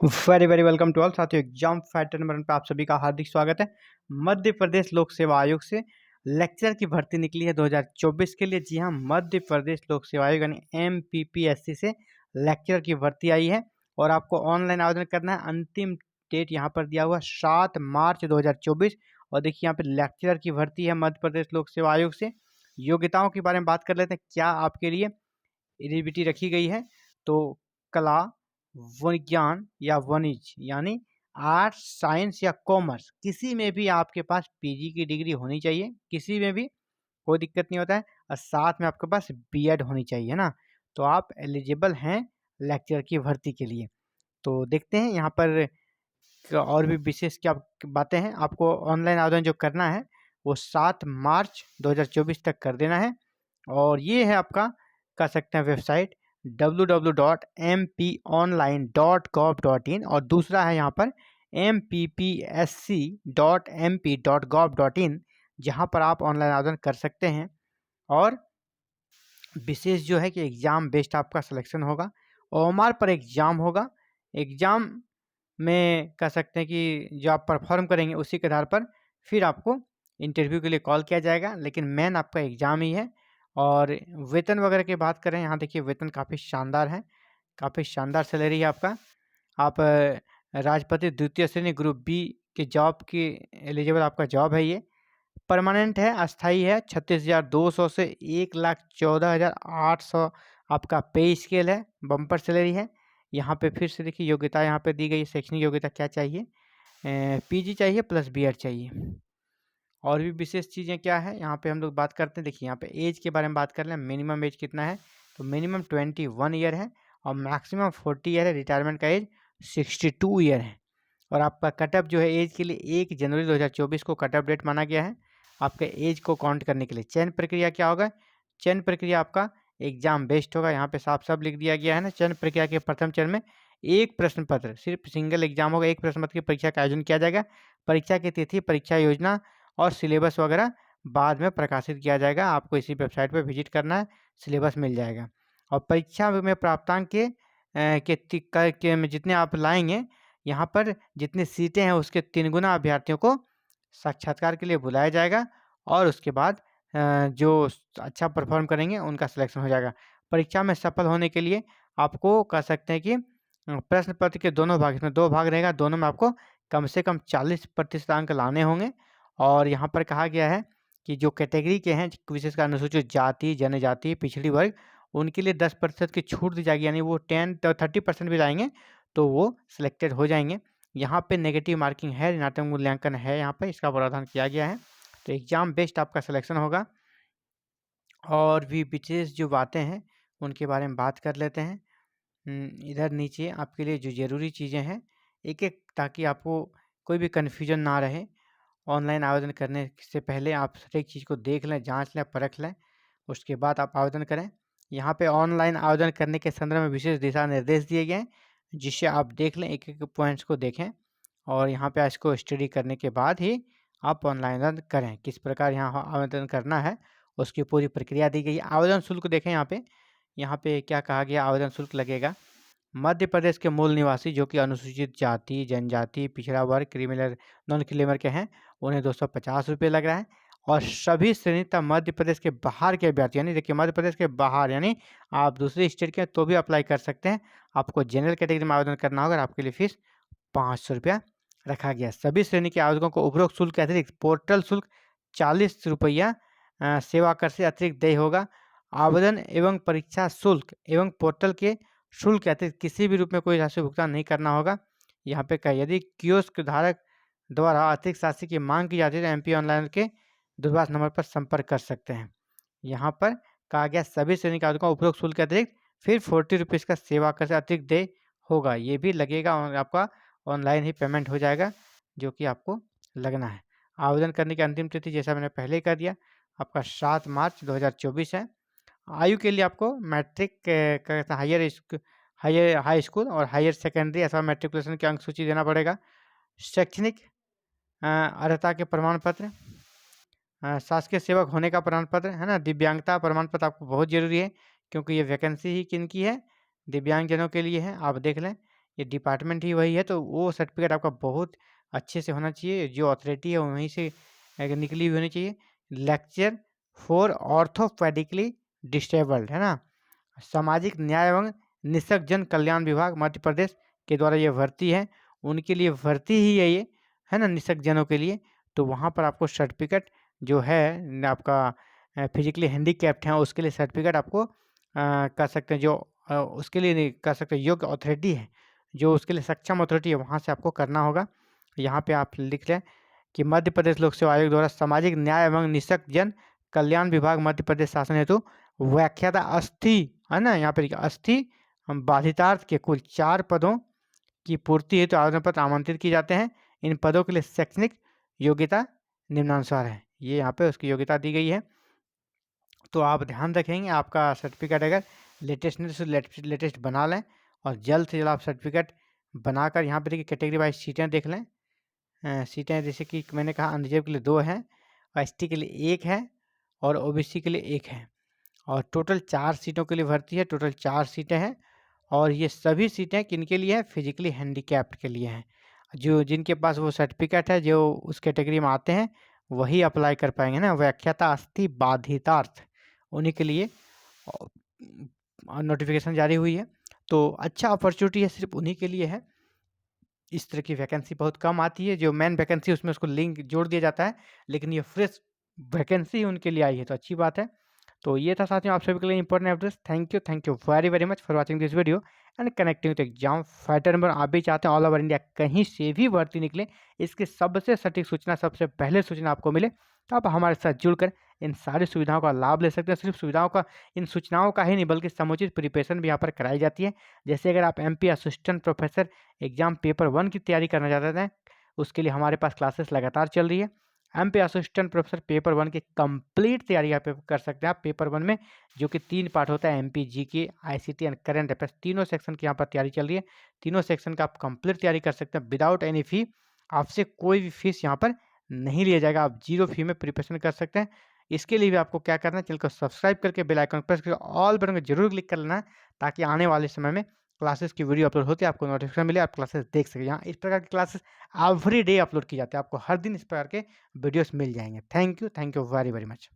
Very very welcome to all साथियों। Exam fighter number 1 पे आप सभी का हार्दिक स्वागत है। मध्य प्रदेश लोक सेवा आयोग से लेक्चर की भर्ती निकली है 2024 के लिए। जी हाँ, मध्य प्रदेश लोक सेवा आयोग यानी MPPSC से लेक्चर की भर्ती आई है और आपको ऑनलाइन आवेदन करना है। अंतिम डेट यहाँ पर दिया हुआ 7 मार्च 2024। और देखिए यहाँ पे लेक्चर की भर्ती है मध्य प्रदेश लोक सेवा आयोग से। योग्यताओं के बारे में बात कर लेते हैं, क्या आपके लिए एलिजिबिलिटी रखी गई है। तो कला, विज्ञान या वाणिज्य यानी आर्ट्स, साइंस या कॉमर्स, किसी में भी आपके पास पीजी की डिग्री होनी चाहिए, किसी में भी कोई दिक्कत नहीं होता है। और साथ में आपके पास बीएड होनी चाहिए, है ना। तो आप एलिजिबल हैं लेक्चर की भर्ती के लिए। तो देखते हैं यहाँ पर और भी विशेष क्या बातें हैं। आपको ऑनलाइन आवेदन जो करना है वो 7 मार्च 2024 तक कर देना है। और ये है आपका, कह सकते हैं, वेबसाइट www.mponline.gov.in। और दूसरा है यहाँ पर mppsc.mp.gov.in, जहाँ पर आप ऑनलाइन आवेदन कर सकते हैं। और विशेष जो है कि एग्ज़ाम बेस्ड आपका सिलेक्शन होगा। ओएमआर पर एग्ज़ाम होगा। एग्ज़ाम में कह सकते हैं कि जो आप परफॉर्म करेंगे उसी के आधार पर फिर आपको इंटरव्यू के लिए कॉल किया जाएगा, लेकिन मेन आपका एग्ज़ाम ही है। और वेतन वगैरह की बात करें, यहाँ देखिए वेतन काफ़ी शानदार है, काफ़ी शानदार सैलरी है आपका। आप राजपत्रित द्वितीय श्रेणी ग्रुप बी के जॉब की एलिजिबल आपका जॉब है। ये परमानेंट है, अस्थाई है। 36,200 से 1,14,800 आपका पे स्केल है, बम्पर सैलरी है। यहाँ पे फिर से देखिए योग्यता यहाँ पे दी गई है। शैक्षणिक योग्यता क्या चाहिए, पीजी चाहिए प्लस बीएड चाहिए। और भी विशेष चीज़ें क्या है यहाँ पे हम लोग बात करते हैं। देखिए यहाँ पे एज के बारे में बात कर लें, मिनिमम एज कितना है, तो मिनिमम 21 ईयर है और मैक्सिमम 40 ईयर है। रिटायरमेंट का एज 62 ईयर है। और आपका कटअप जो है एज के लिए 1 जनवरी 2024 को कटअप डेट माना गया है आपके एज को काउंट करने के लिए। चयन प्रक्रिया क्या होगा, चयन प्रक्रिया आपका एग्जाम बेस्ड होगा। यहाँ पे साफ साफ लिख दिया गया है ना। चयन प्रक्रिया के प्रथम चरण में एक प्रश्न पत्र, सिर्फ सिंगल एग्जाम होगा, एक प्रश्न पत्र की परीक्षा का आयोजन किया जाएगा। परीक्षा की तिथि, परीक्षा योजना और सिलेबस वगैरह बाद में प्रकाशित किया जाएगा। आपको इसी वेबसाइट पर विजिट करना है, सिलेबस मिल जाएगा। और परीक्षा में प्राप्तांक के जितने आप लाएंगे, यहाँ पर जितनी सीटें हैं उसके 3 गुना अभ्यर्थियों को साक्षात्कार के लिए बुलाया जाएगा। और उसके बाद जो अच्छा परफॉर्म करेंगे उनका सिलेक्शन हो जाएगा। परीक्षा में सफल होने के लिए आपको कह सकते हैं कि प्रश्न पत्र के दोनों भाग, इसमें 2 भाग रहेगा, दोनों में आपको कम से कम 40% अंक लाने होंगे। और यहाँ पर कहा गया है कि जो कैटेगरी के हैं, विशेषकर अनुसूचित जाति, जनजाति, पिछड़ी वर्ग, उनके लिए 10% की छूट दी जाएगी। यानी वो 30% भी लाएंगे तो वो सिलेक्टेड हो जाएंगे। यहाँ पे नेगेटिव मार्किंग है, ऋणात्मक मूल्यांकन है, यहाँ पे इसका प्रावधान किया गया है। तो एग्ज़ाम बेस्ड आपका सिलेक्शन होगा। और भी विशेष जो बातें हैं उनके बारे में बात कर लेते हैं। इधर नीचे आपके लिए जो ज़रूरी चीज़ें हैं एक एक, ताकि आपको कोई भी कन्फ्यूजन ना रहे। ऑनलाइन आवेदन करने से पहले आप हर एक चीज़ को देख लें, जांच लें, परख लें, उसके बाद आप आवेदन करें। यहाँ पे ऑनलाइन आवेदन करने के संदर्भ में विशेष दिशा निर्देश दिए गए हैं, जिससे आप देख लें, एक एक पॉइंट्स को देखें और यहाँ पे इसको स्टडी करने के बाद ही आप ऑनलाइन आवेदन करें। किस प्रकार यहाँ आवेदन करना है उसकी पूरी प्रक्रिया दी गई है। आवेदन शुल्क देखें यहाँ पे क्या कहा गया, आवेदन शुल्क लगेगा। मध्य प्रदेश के मूल निवासी जो कि अनुसूचित जाति, जनजाति, पिछड़ा वर्ग, क्रिमिनल नॉन क्रीमिनल के हैं, उन्हें 250 रुपये लग रहा है। और सभी श्रेणी तक मध्य प्रदेश के बाहर के अभ्यर्थी, यानी देखिए मध्य प्रदेश के बाहर यानी आप दूसरे स्टेट के तो भी अप्लाई कर सकते हैं। आपको जनरल कैटेगरी में आवेदन करना होगा, आपके लिए फीस 500 रुपया रखा गया। सभी श्रेणी के आवेदकों को उपरोक्त शुल्क के अतिरिक्त पोर्टल शुल्क 40 रुपया सेवा कर से अतिरिक्त देय होगा। आवेदन एवं परीक्षा शुल्क एवं पोर्टल के शुल्क के अतिरिक्त किसी भी रूप में कोई राशि भुगतान नहीं करना होगा। यहाँ पे क्या, यदि कियोस्क धारक द्वारा अतिरिक्त राशि की मांग की जाती है तो एमपी ऑनलाइन के दूरभाष नंबर पर संपर्क कर सकते हैं। यहाँ पर कहा गया सभी श्रेणी के आवेदकों को उपरोक्त शुल्क के अतिरिक्त फिर 40 रुपीज़ का सेवा कर से अतिरिक्त देय होगा। ये भी लगेगा और आपका ऑनलाइन ही पेमेंट हो जाएगा, जो कि आपको लगना है। आवेदन करने की अंतिम तिथि जैसा मैंने पहले ही कर दिया, आपका 7 मार्च 2024 है। आयु के लिए आपको मैट्रिक हाई स्कूल और हायर सेकेंडरी अथवा मैट्रिकुलेशन की अंक सूची देना पड़ेगा। शैक्षणिक अर्हता के प्रमाण पत्र, शासकीय सेवक होने का प्रमाण पत्र है ना, दिव्यांगता प्रमाण पत्र आपको बहुत ज़रूरी है, क्योंकि ये वैकेंसी ही किन की है, दिव्यांगजनों के लिए है। आप देख लें, ये डिपार्टमेंट ही वही है, तो वो सर्टिफिकेट आपका बहुत अच्छे से होना चाहिए, जो अथॉरिटी है वहीं से निकली हुई होनी चाहिए। लेक्चर फॉर ऑर्थोपेडिकली डिसेबल्ड, है ना, सामाजिक न्याय एवं निःशक्त जन कल्याण विभाग मध्य प्रदेश के द्वारा ये भर्ती है, उनके लिए भर्ती ही है ना, निःशक्त जनों के लिए। तो वहाँ पर आपको सर्टिफिकेट जो है आपका फिजिकली हैंडीकैप्ड हैं उसके लिए सर्टिफिकेट आपको कर सकते हैं, जो उसके लिए नहीं कर सकते, योग्य अथॉरिटी है जो उसके लिए सक्षम अथॉरिटी है, वहाँ से आपको करना होगा। यहाँ पे आप लिख लें कि मध्य प्रदेश लोक सेवा आयोग द्वारा सामाजिक न्याय एवं निःशक्त जन कल्याण विभाग मध्य प्रदेश शासन हेतु व्याख्याता अस्थि, है ना, यहाँ पर अस्थि बाधितार्थ के कुल 4 पदों की पूर्ति हेतु आवेदन पत्र आमंत्रित किए जाते हैं। इन पदों के लिए शैक्षणिक योग्यता निम्नानुसार है, ये यहाँ पे उसकी योग्यता दी गई है। तो आप ध्यान रखेंगे आपका सर्टिफिकेट अगर लेटेस्ट बना लें, और जल्द से जल्द आप सर्टिफिकेट बनाकर यहाँ पे देखिए कैटेगरी वाइज सीटें देख लें। सीटें जैसे कि मैंने कहा अनरिजर्व के लिए 2 हैं, एसटी के लिए 1 है और ओबीसी के लिए 1 है, और टोटल 4 सीटों के लिए भर्ती है, टोटल 4 सीटें हैं। और ये सभी सीटें किनके लिए है? फिजिकली हैंडीकैप्ड के लिए हैं। जो जिनके पास वो सर्टिफिकेट है, जो उस कैटेगरी में आते हैं वही अप्लाई कर पाएंगे ना, व्याख्याता अस्थि बाधितार्थ, उन्हीं के लिए नोटिफिकेशन जारी हुई है। तो अच्छा अपॉर्चुनिटी है, सिर्फ उन्हीं के लिए है। इस तरह की वैकेंसी बहुत कम आती है, जो मेन वैकेंसी उसमें उसको लिंक जोड़ दिया जाता है, लेकिन ये फ्रेश वैकेंसी उनके लिए आई है, तो अच्छी बात है। तो ये था साथियों आप सभी के लिए important updates. Thank you very very much for watching this video and connecting with exam fighter number. आप भी चाहते हैं ऑल ओवर इंडिया कहीं से भी भर्ती निकले, इसकी सबसे सटीक सूचना, सबसे पहले सूचना आपको मिले, तो आप हमारे साथ जुड़कर इन सारी सुविधाओं का लाभ ले सकते हैं। सिर्फ सुविधाओं का, इन सूचनाओं का ही नहीं बल्कि समुचित प्रिपरेशन भी यहाँ पर कराई जाती है। जैसे अगर आप MP assistant professor exam paper 1 की तैयारी करना चाहते हैं, उसके लिए हमारे पास क्लासेस लगातार चल रही है। MP असिस्टेंट प्रोफेसर पेपर 1 की कंप्लीट तैयारी यहाँ पे कर सकते हैं आप। पेपर 1 में जो कि 3 पार्ट होता है, MP GK ICT and current affairs, तीनों सेक्शन की यहाँ पर तैयारी चल रही है। तीनों सेक्शन का आप कंप्लीट तैयारी कर सकते हैं विदाउट एनी फी। आपसे कोई भी फीस यहाँ पर नहीं लिया जाएगा, आप 0 फी में प्रिपरेशन कर सकते हैं। इसके लिए भी आपको क्या करना है, चैनल को सब्सक्राइब करके बेल आइकन प्रेस करके ऑल बटन को जरूर क्लिक कर लेना है, ताकि आने वाले समय में क्लासेस की वीडियो अपलोड होती है आपको नोटिफिकेशन मिले, आप क्लासेस देख सकें। यहाँ इस प्रकार की क्लासेस एवरी डे अपलोड की जाती है, आपको हर दिन इस प्रकार के वीडियोस मिल जाएंगे। Thank you very very much.